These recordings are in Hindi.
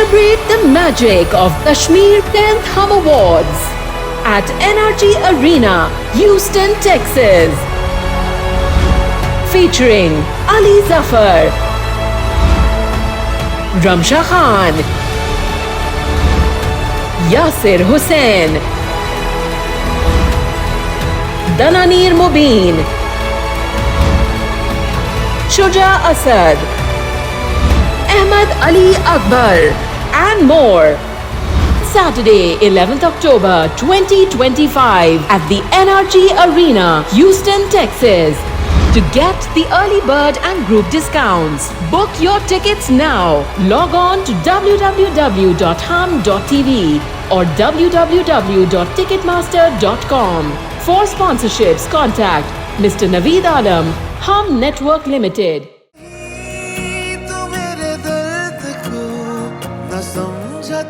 Celebrate the magic of Kashmir 10th Hum Awards at NRG Arena, Houston, Texas. Featuring Ali Zafar, Ramsha Khan, Yasir Hussain, Dananir Mubin, Shuja Asad, Ahmad Ali Akbar, and more. Saturday, 11th October 2025 at the NRG Arena, Houston, Texas. To get the early bird and group discounts, book your tickets now. Log on to www.hum.tv or www.ticketmaster.com. For sponsorships, contact Mr. Naveed Alam, Hum Network Limited.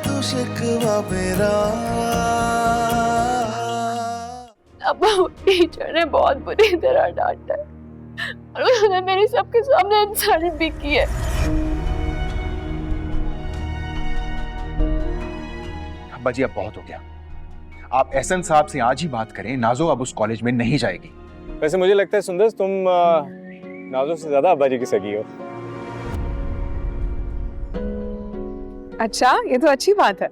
तू शिकवा मेरा अब टीचर ने बहुत बुरी तरह डांटा है और उन्होंने मेरे सबके सामने इंसल्ट भी की है। अब्बा जी अब बहुत हो गया। आप एहसन साहब से आज ही बात करें। नाजो अब उस कॉलेज में नहीं जाएगी। वैसे मुझे लगता है सुंदर तुम नाजो से ज्यादा अब्बा जी की सगी हो। अच्छा, ये तो अच्छी बात है।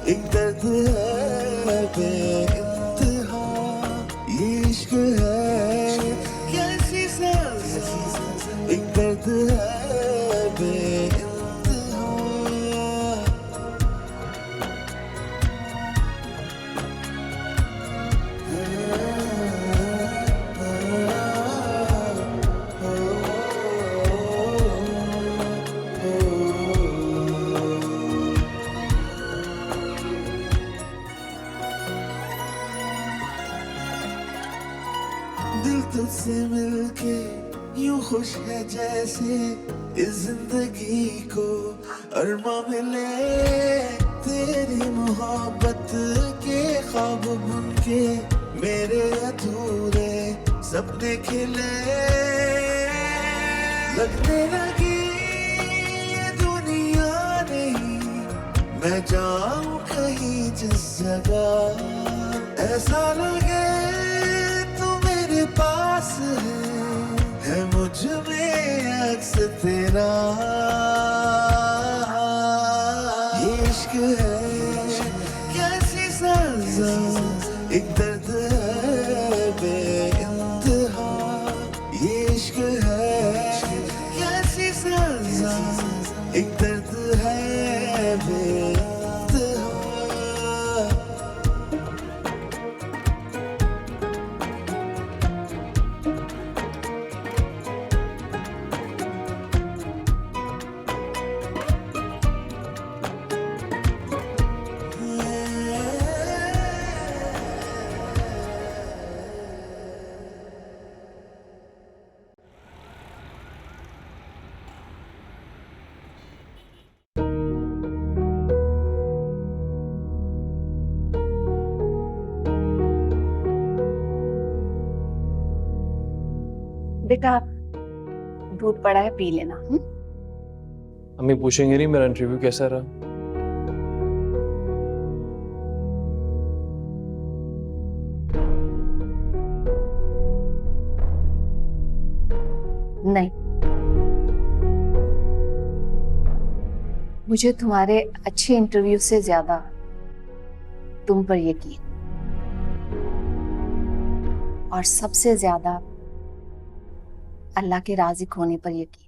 एक दर्द है बेइंतहा, ये इश्क है कैसी सज़ा, एक दर्द है बेइंतहा। दिल तुझसे मिलके यूं खुश है जैसे इस जिंदगी को अरमा मिले, तेरी मोहब्बत के ख्वाब बुनके मेरे अधूरे सपने खिले। लगने लगी ये दुनिया नहीं, मैं जाऊं कहीं जिस जगह ऐसा लगे पास है मुझ में अक्स तेरा। ये इश्क है कैसी सज़ा, एक दर्द है बेइंतहा। ये इश्क है कैसी सज़ा, एक दर्द है बेइंतहा। बेटा, दूध पड़ा है, पी लेना। अम्मी पूछेंगे नहीं मेरा इंटरव्यू कैसा रहा? नहीं, मुझे तुम्हारे अच्छे इंटरव्यू से ज्यादा तुम पर यकीन, और सबसे ज्यादा अल्लाह के राज़ी होने पर यकीन।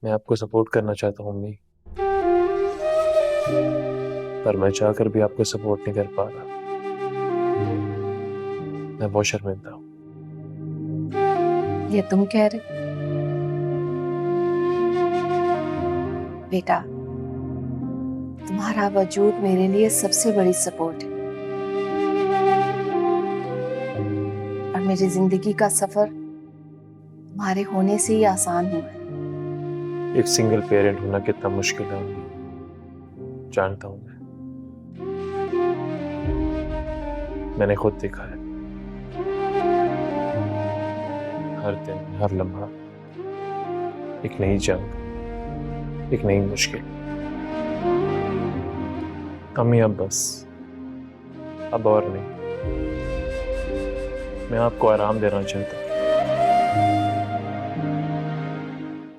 मैं आपको सपोर्ट करना चाहता हूँ अम्मी, पर मैं चाहकर भी आपको सपोर्ट नहीं कर पा रहा। मैं बहुत शर्मिंदा हूँ। ये तुम कह रहे? बेटा, तुम्हारा वजूद मेरे लिए सबसे बड़ी सपोर्ट है, और मेरी जिंदगी का सफर तुम्हारे होने से ही आसान हुआ है। एक सिंगल पेरेंट होना कितना मुश्किल है जानता हूं मैंने खुद देखा है। हर दिन हर लम्हा एक नई जंग, एक नई मुश्किल। अम्मी अब बस, अब और नहीं। मैं आपको आराम देना चाहता हूँ,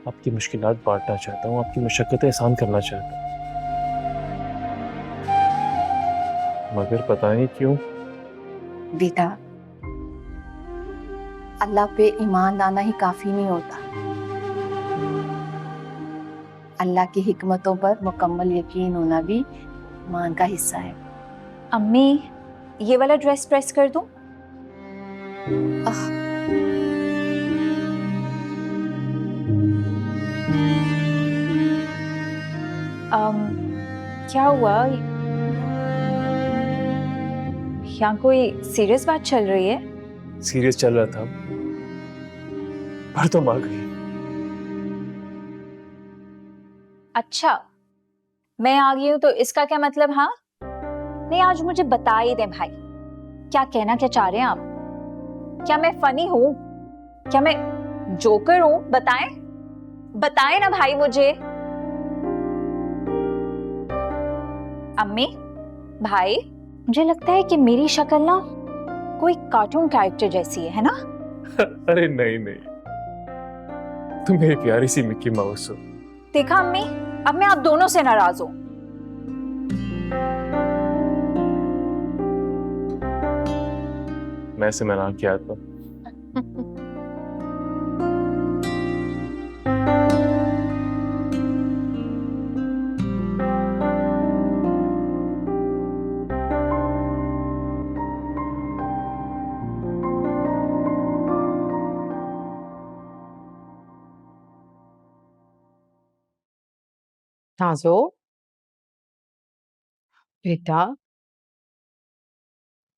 आपकी मुश्किलात बांटना चाहता हूँ, आपकी मुशक्कतें आसान करना चाहता हूँ, मगर पता नहीं क्यों। बेटा, अल्लाह पे ईमान लाना ही काफी नहीं होता। अल्लाह की हिकमतों पर मुकम्मल यकीन होना भी ईमान का हिस्सा है। अम्मी, ये वाला ड्रेस प्रेस कर दूं? क्या हुआ? यहाँ कोई सीरियस बात चल रही है? सीरियस चल रहा था पर तुम आ गई। अच्छा, मैं आ गई हूँ तो इसका क्या मतलब? हाँ नहीं, आज मुझे बता ही दें भाई, क्या कहना क्या चाह रहे हैं आप? क्या मैं फनी हूँ? क्या मैं जोकर हूँ? बताएं, बताएं ना भाई मुझे। अम्मी, भाई, मुझे लगता है कि मेरी शक्ल ना कोई कार्टून कैरेक्टर जैसी है ना? अरे नहीं नहीं, तुम मेरी प्यारी सी मिक्की माउस हो। देखा अम्मी, अब मैं आप दोनों से नाराज हूं। मैं से मना किया था। नाज़ो, बेटा,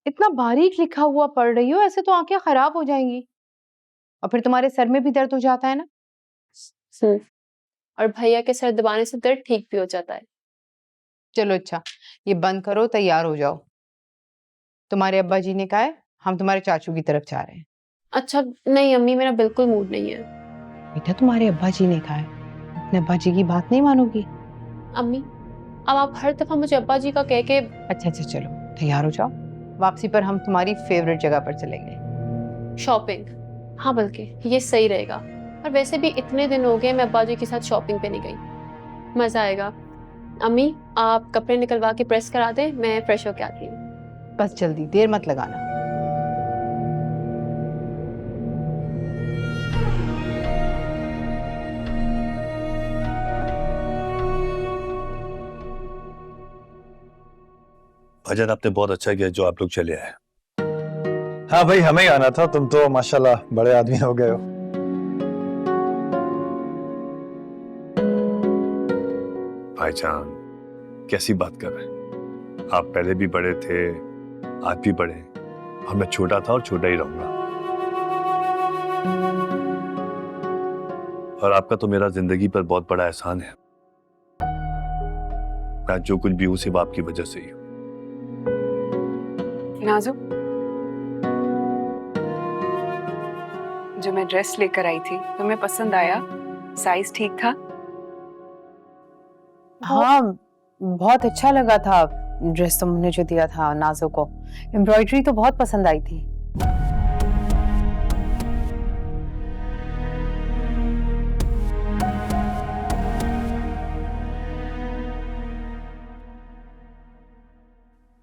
इतना बारीक लिखा हुआ पढ़ रही हो, ऐसे तो आंखें खराब हो जाएंगी और फिर तुम्हारे सर में भी दर्द हो जाता है ना। और भैया के सर दबाने से दर्द ठीक भी हो जाता है। चलो अच्छा, ये बंद करो, तैयार हो जाओ। तुम्हारे अब्बा जी ने कहा है हम तुम्हारे चाचू की तरफ जा रहे हैं। अच्छा नहीं अम्मी, मेरा बिल्कुल मूड नहीं है। बेटा, तुम्हारे अब्बा जी ने कहा है, अपने अब्बा जी की बात नहीं मानोगी? अम्मी, अब आप हर दफा मुझे अब्बा जी का कह के। अच्छा अच्छा, चलो तैयार हो जाओ, वापसी पर हम तुम्हारी फेवरेट जगह पर चलेंगे। शॉपिंग? हाँ, बल्कि ये सही रहेगा। और वैसे भी इतने दिन हो गए मैं अब्बा जी के साथ शॉपिंग पे नहीं गई, मजा आएगा। अम्मी, आप कपड़े निकलवा के प्रेस करा दें, मैं फ्रेश होके आती हूँ। बस जल्दी, देर मत लगाना। भाईजान, आपने बहुत अच्छा किया जो आप लोग चले आए। हाँ भाई, हमें ही आना था, तुम तो माशाल्लाह बड़े आदमी हो गए हो। भाईजान, कैसी बात कर रहे हैं? आप पहले भी बड़े थे, आज भी बड़े, और मैं छोटा था और छोटा ही रहूंगा। और आपका तो मेरा जिंदगी पर बहुत बड़ा एहसान है। मैं जो कुछ भी हूं सिर्फ आपकी वजह से ही हूं। नाज़ो, जो मैं ड्रेस लेकर आई थी तुम्हें पसंद आया? साइज ठीक था? हाँ, बहुत अच्छा लगा था ड्रेस तुमने जो दिया था नाज़ो को। एम्ब्रॉयडरी तो बहुत पसंद आई थी।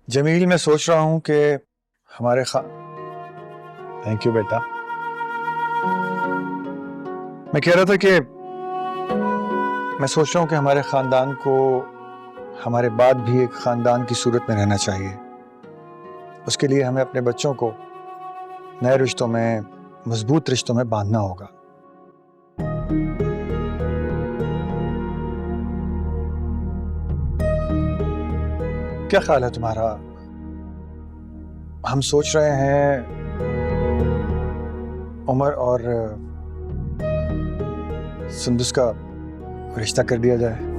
जमील, मैं सोच रहा हूं कि हमारे थैंक यू बेटा। मैं कह रहा था कि मैं सोच रहा हूं कि हमारे खानदान को हमारे बाद भी एक खानदान की सूरत में रहना चाहिए। उसके लिए हमें अपने बच्चों को नए रिश्तों में, मजबूत रिश्तों में बांधना होगा। क्या ख्याल है तुम्हारा? हम सोच रहे हैं उमर और सुंदस का रिश्ता कर दिया जाए।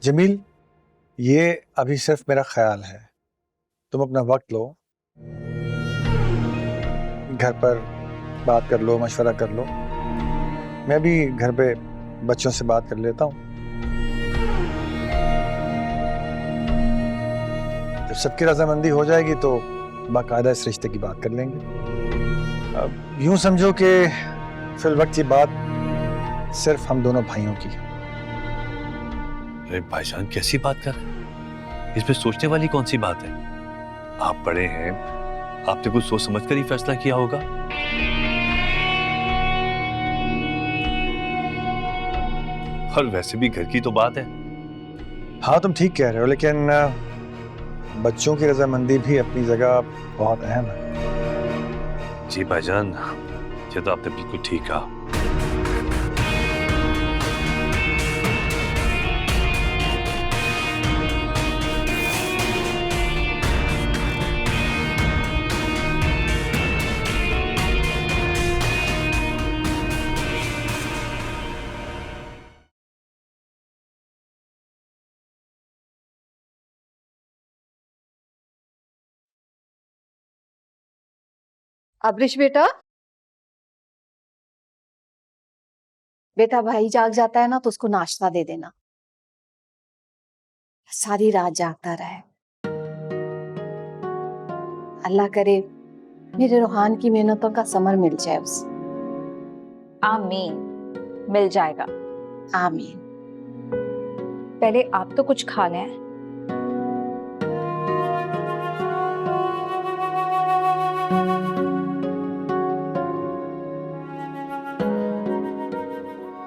जमील, ये अभी सिर्फ मेरा ख्याल है, तुम अपना वक्त लो, घर पर बात कर लो, मशवरा कर लो। मैं भी घर पे बच्चों से बात कर लेता हूँ। जब सबकी रजामंदी हो जाएगी तो बाकायदा इस रिश्ते की बात कर लेंगे। अब यूं समझो कि फिल वक्त ये बात सिर्फ हम दोनों भाइयों की है। अरे भाईजान, कैसी बात कर रहे हैं? इसमें सोचने वाली कौन सी बात है? आप बड़े हैं, आपने कुछ सोच समझ कर ही फैसला किया होगा। और वैसे भी घर की तो बात है। हाँ, तुम ठीक कह रहे हो, लेकिन बच्चों की रजामंदी भी अपनी जगह बहुत अहम है। जी भाईजान, ये तो आपने बिल्कुल ठीक कहा। अब्रिश बेटा, बेटा भाई जाग जाता है ना तो उसको नाश्ता दे देना, सारी रात जागता रहे। अल्लाह करे मेरे रूहान की मेहनतों का समर मिल जाए उसे। आमीन, मिल जाएगा। आमीन। पहले आप तो कुछ खा लें।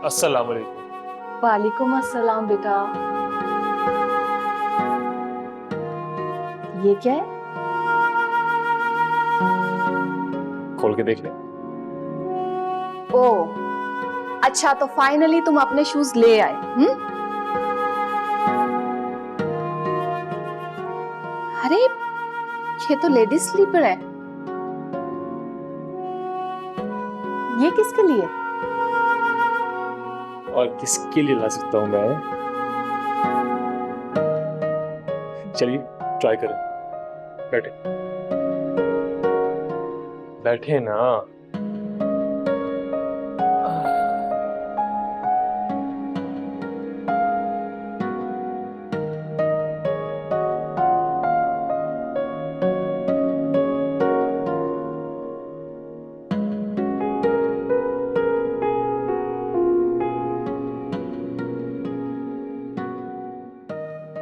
अस्सलाम वालेकुम। वालेकुम अस्सलाम बेटा। ये क्या है? खोल के देख ले। ओ अच्छा, तो फाइनली तुम अपने शूज ले आए। अरे ये तो लेडीज स्लीपर है, ये किसके लिए? और किसके लिए ला सकता हूं मैं? चलिए ट्राई करें। बैठे बैठे ना।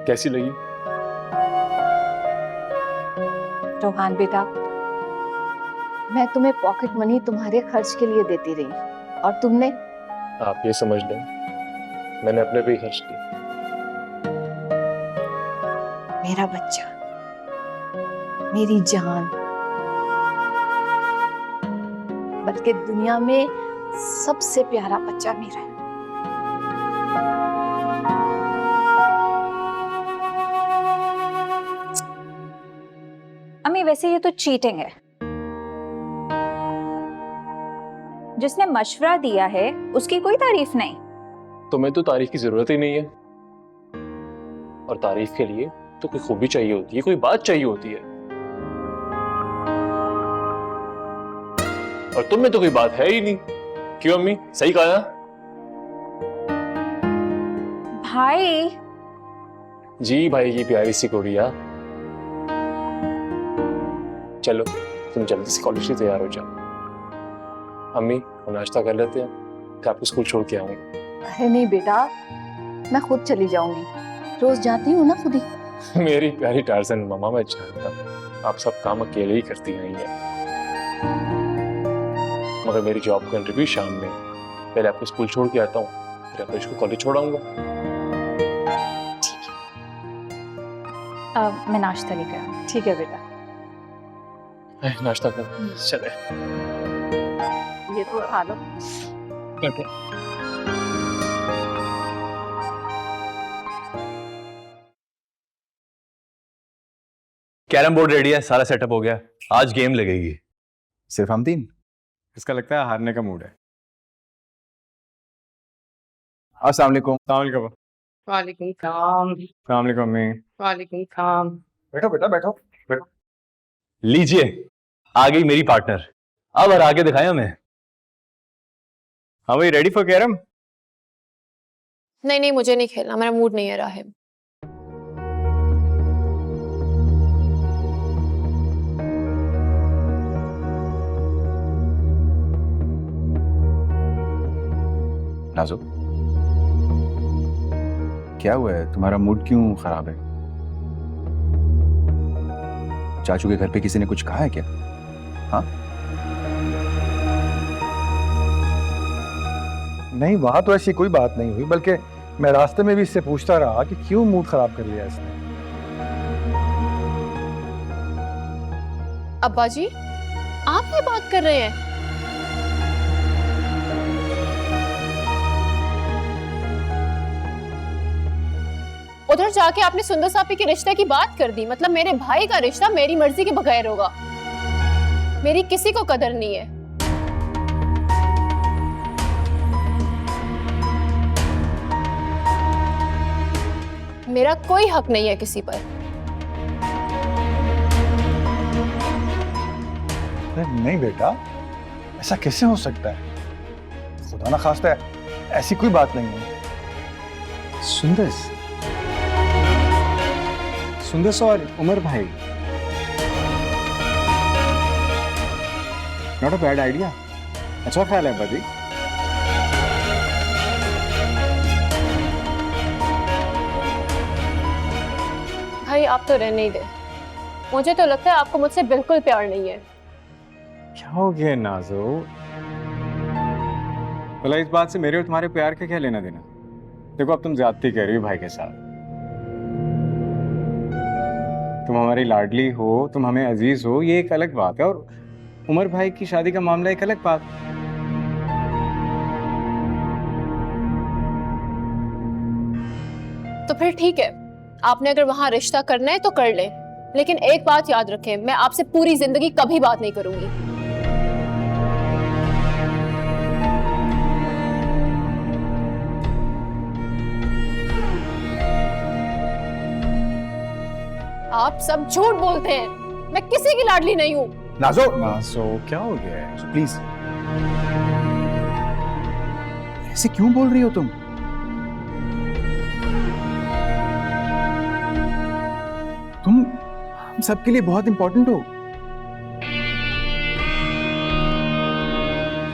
कैसी लगी? रोहान बेटा, मैं तुम्हें पॉकेट मनी तुम्हारे खर्च के लिए देती रही, और तुमने? आप ये समझ लें मैंने अपने पे ही खर्च की। मेरा बच्चा, मेरी जान, बल्कि दुनिया में सबसे प्यारा बच्चा मेरा है। अम्मी, वैसे ये तो चीटिंग है। जिसने मशवरा दिया है उसकी कोई तारीफ नहीं। तुम्हें तो तारीफ की जरूरत ही नहीं है, और तारीफ के लिए तो कोई खूबी चाहिए होती है, कोई बात चाहिए होती है, और तुम में तो कोई बात है ही नहीं। क्यों अम्मी, सही कहा ना? भाई जी भाई की प्यारी सी गुड़िया। चलो तुम जल्दी से कॉलेज से तैयार हो जाओ। अम्मी हम नाश्ता कर लेते हैं, फिर आपको स्कूल छोड़ के आऊंगा। अरे नहीं बेटा, मैं खुद चली जाऊंगी, रोज जाती हूँ ना खुद ही। मेरी प्यारी टार्जन मम्मा, मैं जानता हूँ आप सब काम अकेले ही करती आई हैं, मगर मेरी जॉब का इंटरव्यू शाम में, पहले आपको स्कूल छोड़ के आता हूँ, फिर आपको कॉलेज छोड़ाऊंगा। ठीक है। मैं नाश्ता लेकर आऊँ। ठीक है बेटा, नाश्ता कर चले। ये तो खा लो। ओके। कैरम बोर्ड रेडी है, सारा सेटअप हो गया, आज गेम लगेगी। सिर्फ हम तीन? इसका लगता है हारने का मूड है। अस्सलाम वालेकुम। वालेकुम सलाम। अम्मी। वालेकुम सलाम। बैठो बेटा, बैठो बैठो। लीजिए, आ गई मेरी पार्टनर। अब हरा के दिखाएं हमें। हाँ भाई, रेडी फॉर कैरम? नहीं नहीं, मुझे नहीं खेलना, मेरा मूड नहीं है राहिब। नाजो, क्या हुआ है? तुम्हारा मूड क्यों खराब है? चाचू के घर पे किसी ने कुछ कहा है क्या? हाँ? नहीं, वहां तो ऐसी कोई बात नहीं हुई, बल्कि मैं रास्ते में भी इससे पूछता रहा कि क्यों मूड खराब कर लिया इसने। अब्बा जी, आप ये बात कर रहे हैं? उधर जाके आपने सुंदर साहब के रिश्ते की बात कर दी, मतलब मेरे भाई का रिश्ता मेरी मर्जी के बगैर होगा। मेरी किसी को कदर नहीं है। मेरा कोई हक नहीं है किसी पर। अरे नहीं बेटा, ऐसा कैसे हो सकता है? खुदा ना खास्ता है, ऐसी कोई बात नहीं है। सुंदर और उमर भाई, नॉट अ बैड आइडिया। अच्छा ख्याल है अब्बा जी। भाई आप तो रहने ही दे, मुझे तो लगता है आपको मुझसे बिल्कुल प्यार नहीं है। क्या हो गया नाजो? भला इस बात से मेरे और तुम्हारे प्यार का क्या लेना देना? देखो, अब तुम ज्यादती कर रही हो भाई के साथ। तुम हमारी लाडली हो, तुम हमें अजीज हो, ये एक अलग बात है, और उमर भाई की शादी का मामला एक अलग बात। तो फिर ठीक है, आपने अगर वहां रिश्ता करना है तो कर ले, लेकिन एक बात याद रखें, मैं आपसे पूरी जिंदगी कभी बात नहीं करूंगी। आप सब झूठ बोलते हैं, मैं किसी की लाडली नहीं हूं। नाजो, क्या हो गया है? प्लीज, ऐसे क्यों बोल रही हो तुम? तुम हम सबके लिए बहुत इंपॉर्टेंट हो।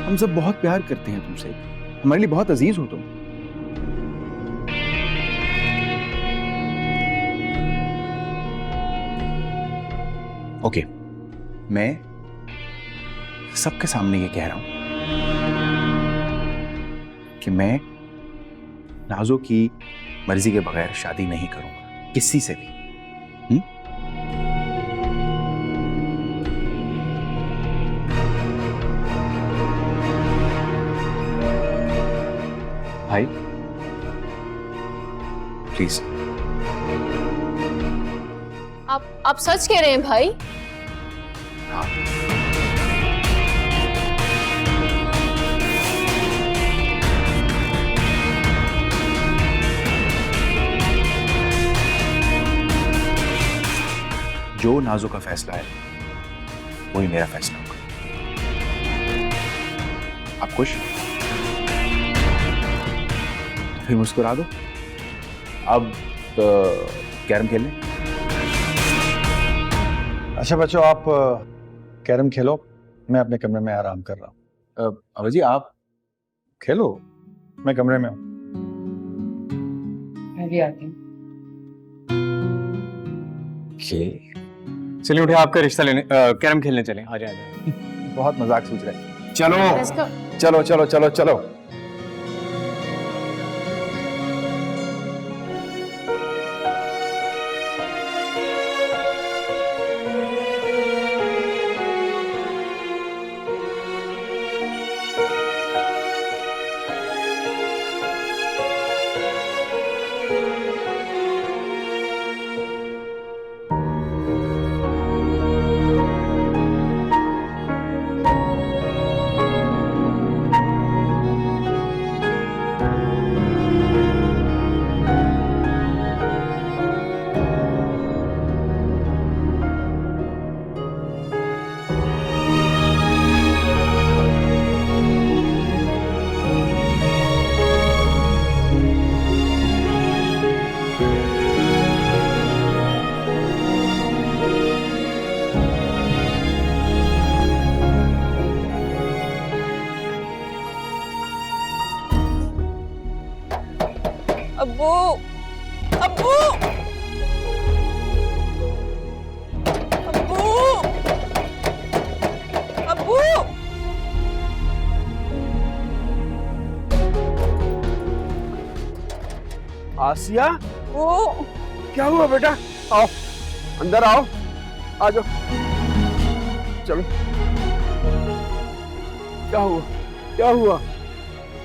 हम सब बहुत प्यार करते हैं तुमसे, हमारे लिए बहुत अजीज हो तुम। ओके, मैं सबके सामने ये कह रहा हूं कि मैं नाजो की मर्जी के बगैर शादी नहीं करूंगा किसी से भी। भाई प्लीज। आप सच कह रहे हैं भाई? हाँ। जो नाजो का फैसला है वही मेरा फैसला होगा। आप खुश? फिर मुस्कुरा दो। अब कैरम खेल लें। अच्छा बच्चों, आप कैरम खेलो, मैं अपने कमरे में आराम कर रहा हूँ। अबा जी आप खेलो, मैं कमरे में हूँ। मैं भी आती हूँ। चलिए उठे, आपका रिश्ता लेने कैरम खेलने चलें। आ जाए। बहुत मजाक सूझ रहा है। चलो Let's go. चलो चलो चलो चलो। अब्बू, अब्बू, अब्बू, अब्बू। आसिया, वो क्या हुआ बेटा? आओ, अंदर आओ, आ जाओ, चलो। क्या हुआ? क्या हुआ?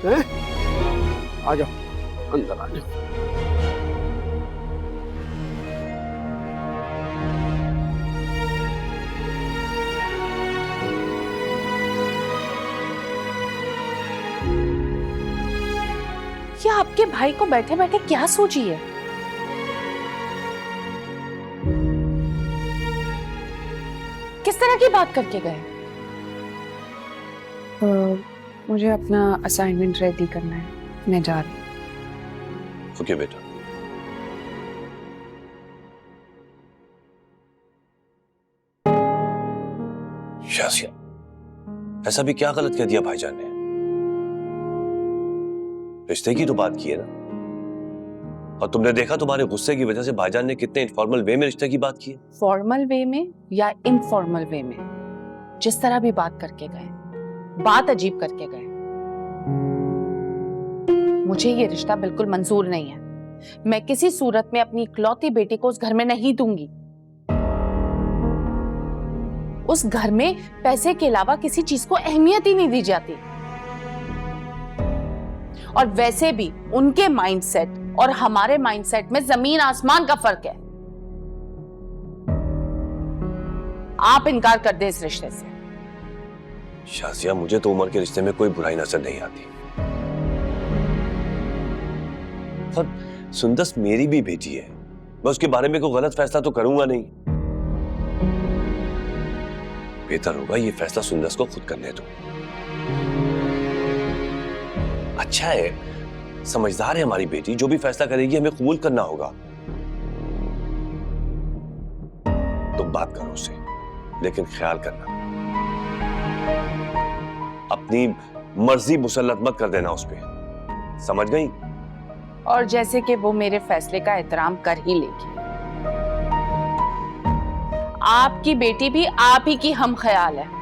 हैं? आ जाओ, अंदर आ जाओ। ये आपके भाई को बैठे बैठे क्या सोची है? किस तरह की बात करके गए? मुझे अपना असाइनमेंट रेडी करना है, मैं जा रही हूँ। ओके बेटा। शासिया, ऐसा भी क्या गलत कह दिया भाईजान ने? रिश्ते की तो बात की है ना, और तुमने देखा तुम्हारे गुस्से की वजह से भाईजान ने कितने इनफॉर्मल वे में रिश्ते की बात की है। फॉर्मल वे में या इनफॉर्मल वे में, जिस तरह भी बात करके गए, बात अजीब करके गए, मुझे ये रिश्ता बिल्कुल मंजूर नहीं है। मैं किसी सूरत में अपनी इकलौती बेटी को उस घर में नहीं दूंगी। उस घर में पैसे के अलावा किसी चीज को अहमियत ही नहीं दी जाती। और वैसे भी उनके माइंडसेट और हमारे माइंडसेट में जमीन आसमान का फर्क है। आप इनकार कर दे इस रिश्ते से। शासिया, मुझे तो उमर के रिश्ते में कोई बुराई नजर नहीं आती, और सुंदस मेरी भी बेटी है। मैं उसके बारे में कोई गलत फैसला तो करूंगा नहीं। बेहतर होगा ये फैसला सुंदस को खुद करने दो। अच्छा है, समझदार है हमारी बेटी, जो भी फैसला करेगी हमें कबूल करना होगा। तुम बात करो उससे, लेकिन ख्याल करना अपनी मर्जी मुसल्लत मत कर देना उस पे, समझ गई? और जैसे कि वो मेरे फैसले का एहतराम कर ही लेगी। आपकी बेटी भी आप ही की हम ख्याल है।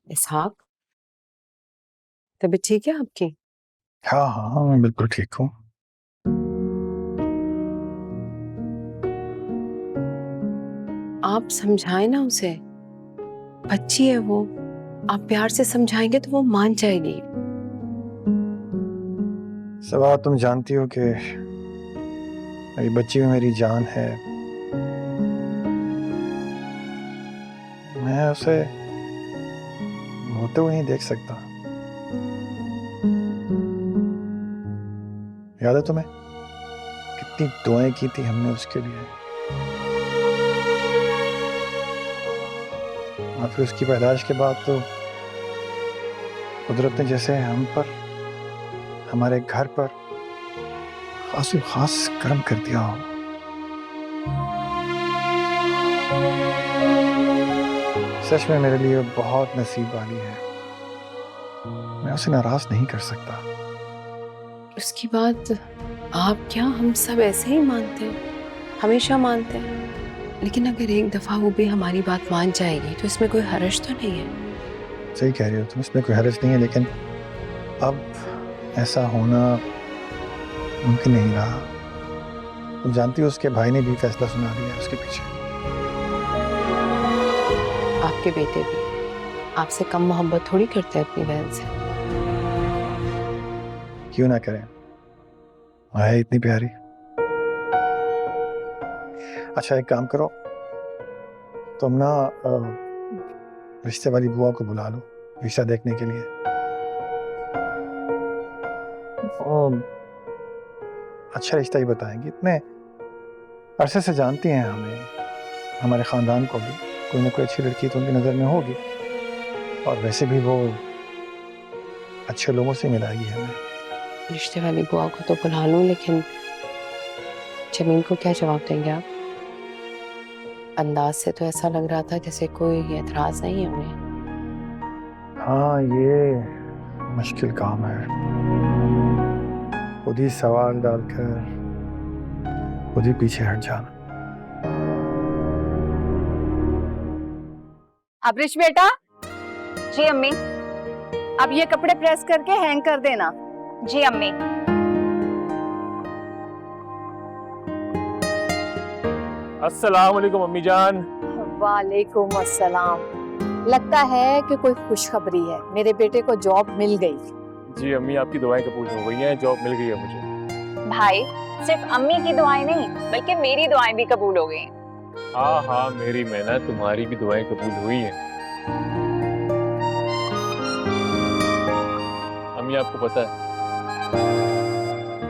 इसहाक, तबीयत ठीक है आपकी? हाँ हाँ, मैं बिल्कुल ठीक हूँ। आप समझाएं ना उसे, बच्ची है वो। आप प्यार से समझाएंगे तो वो मान जाएगी। सबा, तुम जानती हो कि मेरी बच्ची में मेरी जान है। मैं उसे होते हुए नहीं देख सकता। याद है तुम्हें कितनी दुआएं की थी हमने उसके लिए, और फिर उसकी पैदाइश के बाद तो कुदरत ने जैसे हम पर, हमारे घर पर खास करम कर दिया हो। सच में मेरे लिए बहुत नसीब वाली है। मैं उसे नाराज नहीं कर सकता। उसकी बात आप क्या, हम सब ऐसे ही मानते हैं, हमेशा मानते हैं। लेकिन अगर एक दफा वो भी हमारी बात मान जाएगी तो इसमें कोई हर्ज तो नहीं है। सही कह रही हो तुम, इसमें कोई हर्ज नहीं है, लेकिन अब ऐसा होना मुमकिन नहीं रहा। तुम जानती हो उसके भाई ने भी फैसला सुना दिया उसके पीछे। आपके बेटे भी? आपसे कम मोहब्बत थोड़ी करते हैं अपनी बहन से। क्यों ना करें, है इतनी प्यारी। अच्छा एक काम करो, तुम ना रिश्ते वाली बुआ को बुला लो रिश्ता देखने के लिए। अच्छा रिश्ता ही बताएंगी, इतने अरसे से जानती हैं हमें, हमारे खानदान को भी, कोई ना कोई अच्छी लड़की तो उनकी नज़र में होगी, और वैसे भी वो अच्छे लोगों से मिलाएगी हमें। रिश्ते वाली बुआ को तो बुला लूं, लेकिन जमीन को क्या जवाब देंगे आप? अंदाज से तो ऐसा लग रहा था जैसे कोई एतराज नहीं है उन्हें। हाँ ये मुश्किल काम है, खुद ही सवाल डालकर खुद ही पीछे हट जाना। अब्रिश बेटा, जी अम्मी। अब ये कपड़े प्रेस करके हैंग कर देना। जी अम्मी। अस्सलाम वालेकुम अम्मी जान। वालेकुम अस्सलाम। लगता है कि कोई खुशखबरी है, मेरे बेटे को जॉब मिल गई। जी अम्मी, आपकी दुआएं कबूल हो गई हैं, जॉब मिल गई है मुझे। भाई सिर्फ अम्मी की दुआएं नहीं बल्कि मेरी दुआएं भी कबूल हो गई। हाँ हाँ, मेरी मेहनत, तुम्हारी भी दुआएं कबूल हुई हैं। अम्मी आपको पता है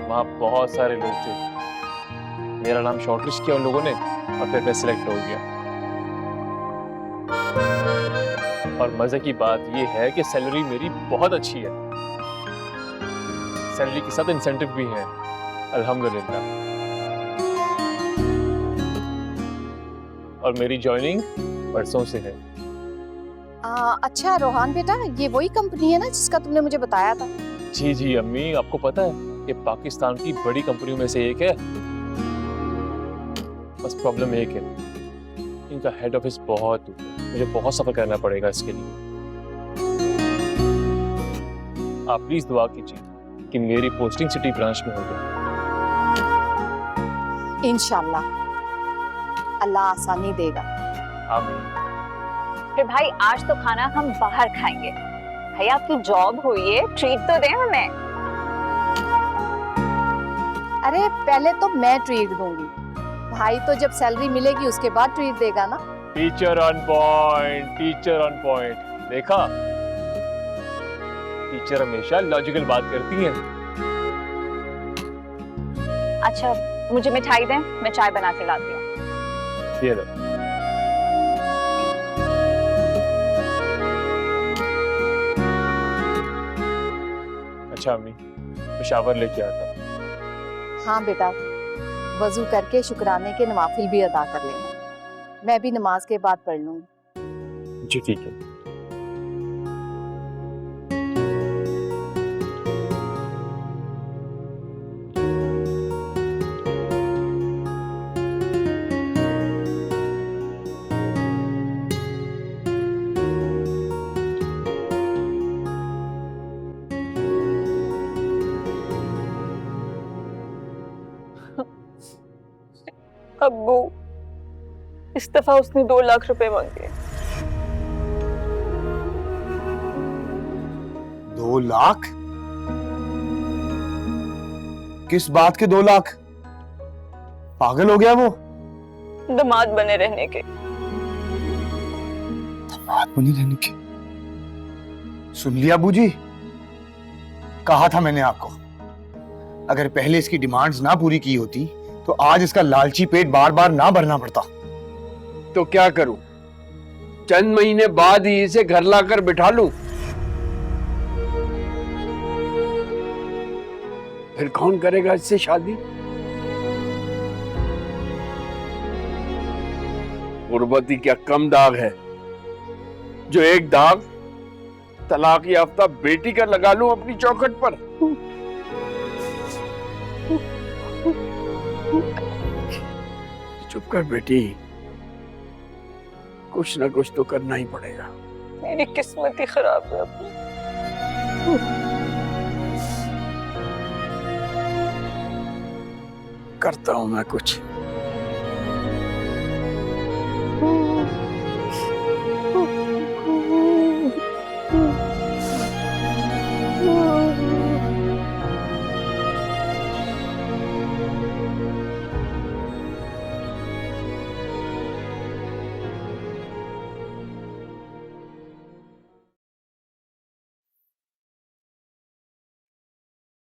वहाँ बहुत सारे लोग थे, मेरा नाम शॉर्टलिस्ट किया उन लोगों ने और फिर मैं सिलेक्ट हो गया। और मजे की बात ये है कि सैलरी मेरी बहुत अच्छी है, सैलरी के साथ इंसेंटिव भी है अल्हम्दुलिल्लाह। और मेरी जॉइनिंग परसों से है। अच्छा रोहान बेटा, ये वही कंपनी है ना जिसका तुमने मुझे बताया था? जी जी अम्मी, आपको पता है ये पाकिस्तान की बड़ी कंपनियों में से एक है। बस प्रॉब्लम एक है, इनका हेड ऑफिस बहुत दूर है, मुझे बहुत सफर करना पड़ेगा इसके लिए। आप प्लीज दुआ कीजिए कि मेरी पोस्टिंग सिटी ब्रांच में हो जाए। इंशाल्लाह अल्लाह आसानी देगा। आमीन। फिर भाई आज तो खाना हम बाहर खाएंगे। भाई आपकी जॉब हुई है, ट्रीट तो दें हमें। अरे पहले तो मैं ट्रीट दूंगी, भाई तो जब सैलरी मिलेगी उसके बाद ट्रीट देगा ना। Teacher on point, teacher on point. देखा, टीचर हमेशा लॉजिकल बात करती हैं। अच्छा मुझे मिठाई दें, मैं चाय बना के लाती हूँ। ये लो। अच्छा अम्मी, मैं शावर लेके आता हूँ। हाँ बेटा, वजू करके शुक्राने के नवाफिल भी अदा कर लेना, मैं भी नमाज के बाद पढ़ लूंगी। जी ठीक है। अब्बू, इस दफा उसने 2 लाख रुपए मांगे। 2 लाख? किस बात के 2 लाख? पागल हो गया वो? दामाद बने रहने के। दामाद बने रहने के? सुन लिया अबू जी, कहा था मैंने आपको, अगर पहले इसकी डिमांड्स ना पूरी की होती तो आज इसका लालची पेट बार बार ना भरना पड़ता। तो क्या करूं? चंद महीने बाद ही इसे घर लाकर बिठा लूं? फिर कौन करेगा इससे शादी? गुर्बती क्या कम दाग है जो एक दाग तलाक याफ्ता बेटी का लगा लूं अपनी चौखट पर? चुप कर बेटी, कुछ ना कुछ तो करना ही पड़ेगा। मेरी किस्मत ही खराब है अब्बू। करता हूं मैं कुछ।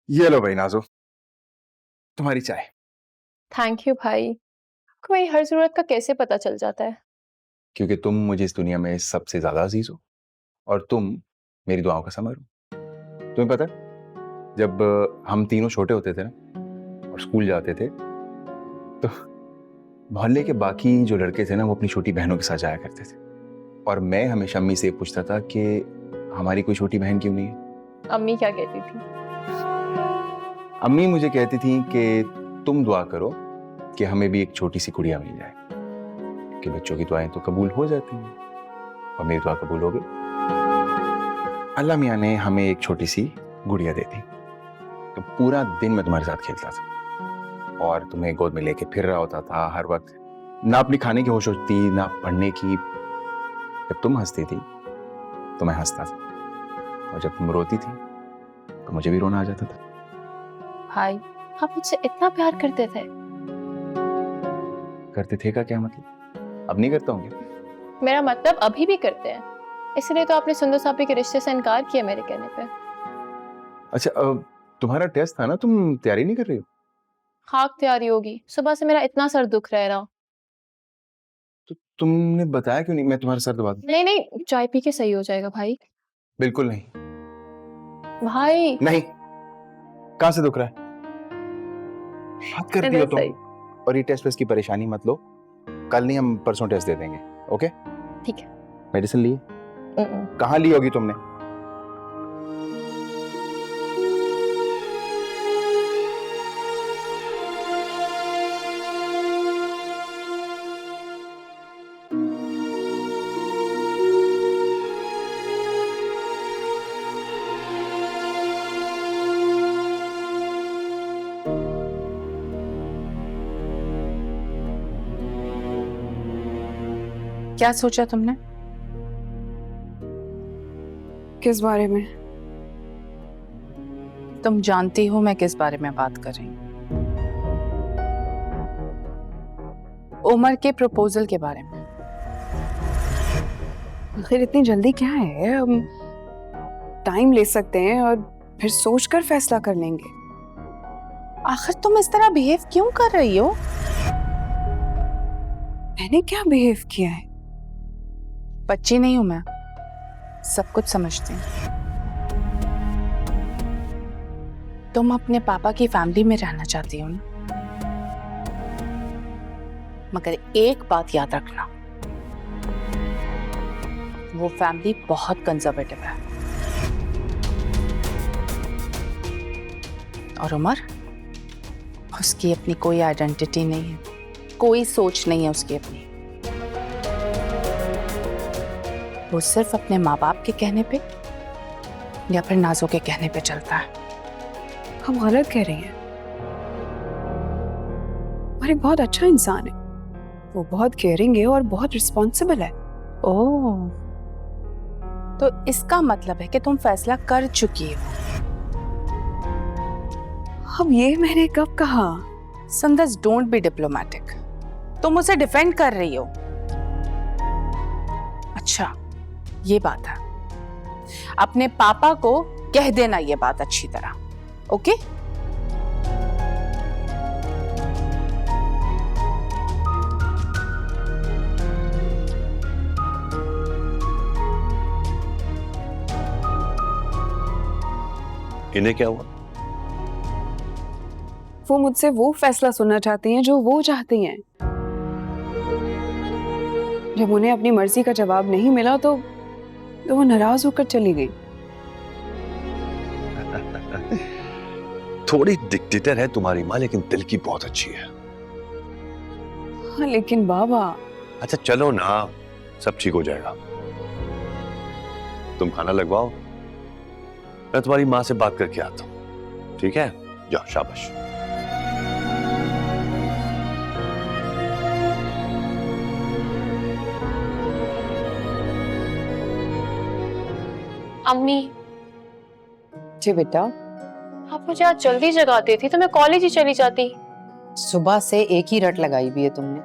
ये लो भाई नाजो, तुम्हारी चाय। थैंक यू भाई। आपको मेरी हर जरूरत का कैसे पता चल जाता है? क्योंकि तुम मुझे इस दुनिया में सबसे ज्यादा अजीज हो और तुम मेरी दुआओं का समर हो। तुम्हें पता है, जब हम तीनों छोटे होते थे ना और स्कूल जाते थे तो मोहल्ले के बाकी जो लड़के थे ना वो अपनी छोटी बहनों के साथ जाया करते थे, और मैं हमेशा अम्मी से पूछता था कि हमारी कोई छोटी बहन क्यों नहीं है। अम्मी क्या कहती थी? अम्मी मुझे कहती थी कि तुम दुआ करो कि हमें भी एक छोटी सी गुड़िया मिल जाए, कि बच्चों की दुआएं तो कबूल हो जाती हैं, और मेरी दुआ कबूल हो गई। अल्लाह मियाँ ने हमें एक छोटी सी गुड़िया दे दी, तो पूरा दिन मैं तुम्हारे साथ खेलता था और तुम्हें गोद में लेके फिर रहा होता था हर वक्त। ना अपनी खाने की होश होती, ना पढ़ने की। जब तुम हंसती थी तो मैं हंसता था, और जब तुम रोती थी तो मुझे भी रोना आ जाता था। भाई, आप मुझसे इतना प्यार करते थे? करते थे का क्या मतलब? अब नहीं करता हूँ क्या? मेरा मतलब अभी भी करते हैं, इसलिए तो आपने सुंदर साहब के रिश्ते से इनकार किया मेरे कहने पे। अच्छा, तुम्हारा टेस्ट था ना, तुम तैयारी नहीं कर रही हो? खाक तैयारी होगी, सुबह से मेरा इतना सर दुख रहा। तो तुमने बताया क्यों नहीं? मैं तुम्हारा सर दबा दूं? नहीं नहीं, चाय पी के सही हो जाएगा भाई। बिल्कुल नहीं। भाई नहीं, कहां से दुख रहा है? बात करती हो तुम। और ये टेस्ट की परेशानी मत लो, कल नहीं हम परसों टेस्ट दे देंगे। ओके ठीक है। मेडिसिन ली? कहाँ ली होगी तुमने? क्या सोचा तुमने? किस बारे में? तुम जानती हो मैं किस बारे में बात कर रही हूँ। उमर के प्रपोजल के बारे में। आखिर इतनी जल्दी क्या है? हम टाइम ले सकते हैं और फिर सोचकर फैसला कर लेंगे। आखिर तुम इस तरह बिहेव क्यों कर रही हो? मैंने क्या बिहेव किया है? बच्ची नहीं हूं मैं, सब कुछ समझती हूँ। तुम अपने पापा की फैमिली में रहना चाहती हो ना, मगर एक बात याद रखना, वो फैमिली बहुत कंजर्वेटिव है। और उमर, उसकी अपनी कोई आइडेंटिटी नहीं है, कोई सोच नहीं है उसकी अपनी। वो सिर्फ अपने माँ बाप के कहने पे या फिर नाजो के कहने पे चलता है। हम गलत कह रही हैं। और एक बहुत अच्छा इंसान है, वो बहुत केयरिंग है और बहुत रिस्पॉन्सिबल है। ओह, तो इसका मतलब है कि तुम फैसला कर चुकी हो। अब ये मैंने कब कहा? संदस, डोंट बी डिप्लोमेटिक। तुम उसे डिफेंड कर रही हो। अच्छा, ये बात है, अपने पापा को कह देना ये बात अच्छी तरह। ओके? इन्हें क्या हुआ? वो मुझसे वो फैसला सुनना चाहती हैं जो वो चाहती हैं। जब उन्हें अपनी मर्जी का जवाब नहीं मिला तो वो नाराज होकर चली गई। थोड़ी डिक्टेटर है तुम्हारी माँ, लेकिन दिल की बहुत अच्छी है। हाँ, लेकिन बाबा। अच्छा चलो ना, सब ठीक हो जाएगा। तुम खाना लगवाओ, मैं तुम्हारी माँ से बात करके आता हूँ। ठीक है, जाओ, शाबाश। अम्मी जी बेटा, आप मुझे आज जल्दी जगाती थी तो मैं कॉलेज ही चली जाती। सुबह से एक ही रट लगाई भी है तुमने।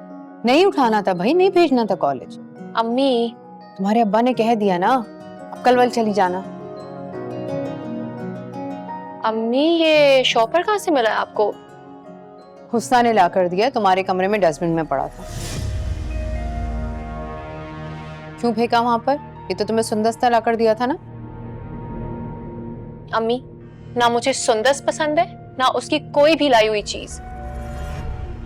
नहीं उठाना था भाई, नहीं भेजना था कॉलेज। अम्मी, तुम्हारे अब्बा ने कह दिया ना, अब कल वल चली जाना। अम्मी ये शॉपर कहाँ से मिला है आपको? हुस्ना ने ला कर दिया, तुम्हारे कमरे में डस्टबिन में पड़ा था। क्यों फेंका वहां पर? ये तो तुम्हें सुंदस ने ला कर दिया था ना। अम्मी, ना मुझे सुंदस पसंद है ना उसकी कोई भी लाई हुई चीज।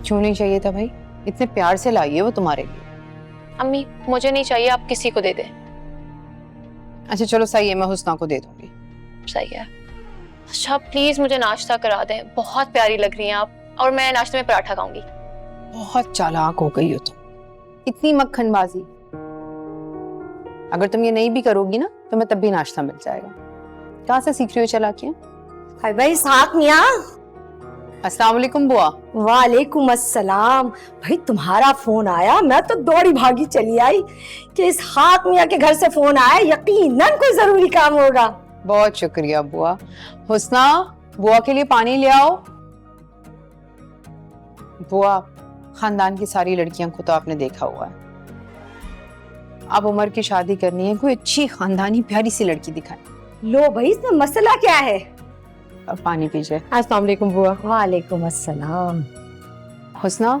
क्यों नहीं चाहिए था भाई? इतने प्यार से लाई है वो तुम्हारे लिए। अम्मी मुझे नहीं चाहिए, आप किसी को दे दें। अच्छा चलो सही है, मैं हुस्ना को दे दूंगी। सही है। अच्छा प्लीज मुझे नाश्ता करा दें, बहुत प्यारी लग रही हैं आप, और मैं नाश्ते में पराठा खाऊंगी। बहुत चालाक हो गई हो तुम, इतनी मक्खनबाजी। अगर तुम ये नहीं भी करोगी ना तो मैं तब भी नाश्ता मिल जाएगा। कहाँ से सीख रही हो चालाकियां? हाय भाई साथ मियां। अस्सलाम वालेकुम बुआ। वालेकुम अस्सलाम। भाई तुम्हारा फोन आया, मैं तो दौड़ी भागी चली आई कि इस हाथ मियां के घर से फोन आया, यकीनन कोई जरूरी काम होगा। बहुत शुक्रिया बुआ। हुस्ना बुआ के लिए पानी ले आओ। बुआ, खानदान की सारी लड़कियों को तो आपने देखा हुआ है, अब उमर की शादी करनी है, कोई अच्छी खानदानी प्यारी सी लड़की दिखाएं। लो भाई इसमें मसला क्या है? अब पानी पीजिए। अस्सलाम वालेकुम बुआ। वालेकुम अस्सलाम। हुस्ना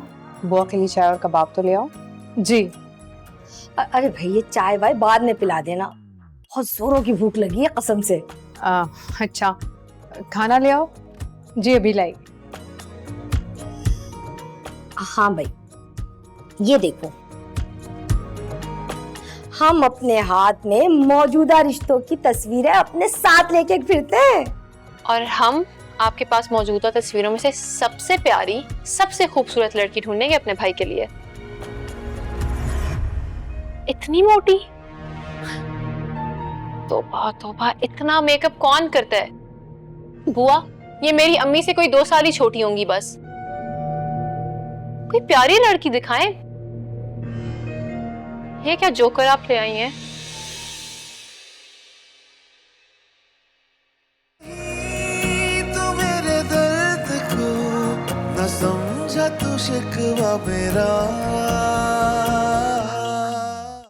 बुआ के लिए चाय और कबाब तो ले आओ। जी। अरे भाई ये चाय वाय बाद में पिला देना, बहुत जोरों की भूख लगी है कसम से। अच्छा खाना ले आओ। जी अभी लाई। हाँ भाई ये देखो, हम अपने हाथ में मौजूदा रिश्तों की तस्वीरें अपने साथ लेके फिरते हैं, और हम आपके पास मौजूदा तस्वीरों में से सबसे प्यारी, सबसे खूबसूरत लड़की ढूंढेंगे अपने भाई के लिए। इतनी मोटी, तौबा तौबा, इतना मेकअप कौन करता है? बुआ ये मेरी अम्मी से कोई 2 साल ही छोटी होंगी बस। कोई प्यारी लड़की दिखाएं। ये क्या जोकर आप ले आई हैं? तू मेरे दर्द को न समझा, तू शिकवा मेरा